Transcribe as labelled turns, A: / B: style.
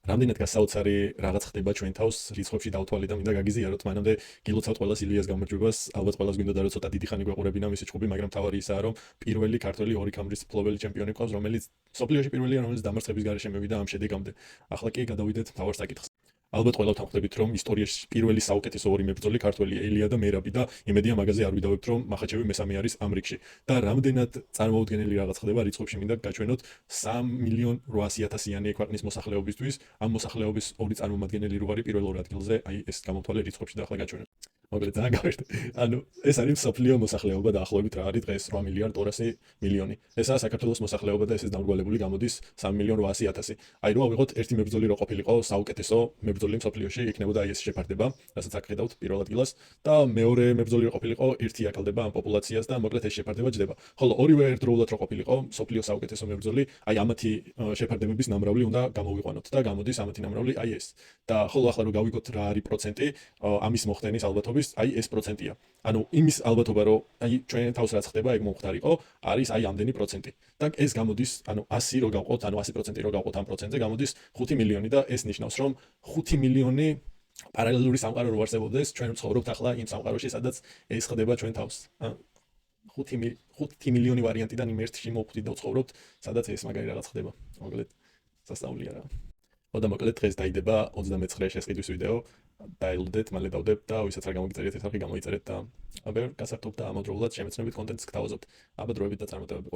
A: რამდენად გასაოცარი რაღაც ხდება ჩვენ თავს რიცხვებში დავთვალე და მინდა გაგიზიაროთ მანამდე გილოცავთ ყველას ილიას გამარჯვებას ალბათ ყველას გვინდა და რომ ცოტა დიდი ხანი გვეყურებინა მისი ჭუბი მაგრამ თავარი ისაა რომ პირველი ქართველი ორი კამრის ფლობელი ჩემპიონი ყავს რომელიც სოფლიოში პირველია რომელიც დამარცხების გარეშე მევიდა ამ შედეგამდე ახლა კი გადავიდეთ მთავარ საკითხს ალბათ ყველა თანხმდებით რომ ისტორიაში პირველი საუკეთესო ორი მებრძოლი ქართველი ელია და მერაბი და იმედია მაგაზე არ ვიდავებთ რომ მახაჩევი მესამე არის ამ რიგში და რამდენად წარმოუდგენელი რაღაც ხდება რიცხვებში მინდა გაჩვენოთ 3.8 ქვეყნის მოსახლეობისთვის ამ მოსახლეობის ორი წარმომადგენელი რო არის პირველ ორ ადგილზე აი ეს გამოვთვალე რიცხვებში და ახლა გაჩვენოთ მოკლედ ძალიან გავერთ ანუ ეს არის სოფლიო მოსახლეობა დაახლოებით რა არის დღეს 8 მილიარდ 200 მილიონი ესაა საქართველოს მოსახლეობა და ეს დამრგვალებული გამოდის 3.8 აი რო ავიღოთ ერთი მებრძოლი რო ყოფილიყო საუკეთესო მებრძოლი მსოფლიოში იქნებოდა აი ეს შეფარდება რასაც აქ ხედავთ პირველ ადგილას და მეორე მებრძოლი რო ყოფილიყო ერთი აკლდება ამ პოპულაციას და მოკლედ ეს შეფარდება ჯდება ხოლო ორივე ერთდროულად რო ყოფილიყო მსოფლიო საუკეთესო მებრძოლი აი ამათი შეფარდებების ნამრავლი უნდა გამოვიყვანოთ და გამოდის ამათი ნამრავლი აი ეს და ხოლო ახლა რო გავიგოთ რა არის პროცენტი ამის მოხდენის ალბათობის აი ეს პროცენტია ანუ იმის ალბათობა რომ აი ჩვენ თავს რაც ხდება ეგ მომხდარიყო არის აი ამდენი პროცენტი და ეს გამოდის ანუ 100 რო გავყოთ ანუ 100% რო გავყოთ ამ პროცენტზე გამოდის 5 მილიონი და ეს ნიშნავს რომ 5 მილიონი პარალელური სამყარო რო არსებობდეს ჩვენ ვცხოვრობთ ახლა იმ სამყაროში სადაც ეს ხდება ჩვენ თავს 5 მილიონი ვარიანტიდან იმ ერთში მოვხვდით და ვცხოვრობთ სადაც ეს მაგარი რაღაც ხდება მოკლედ სასწაულია რა და მოკლედ დღეს დაიდება 29 შესყიდვის ვიდეო დაილუდეთ მალე დავდებ და ვისაც არ გამოგიწერეთ ეს ხალხი გამოიწერეთ და აბა გასართობ და ამავდროულად შემეცნებით კონტენტს გთავაზობთ აბა დროებით და წარმატებები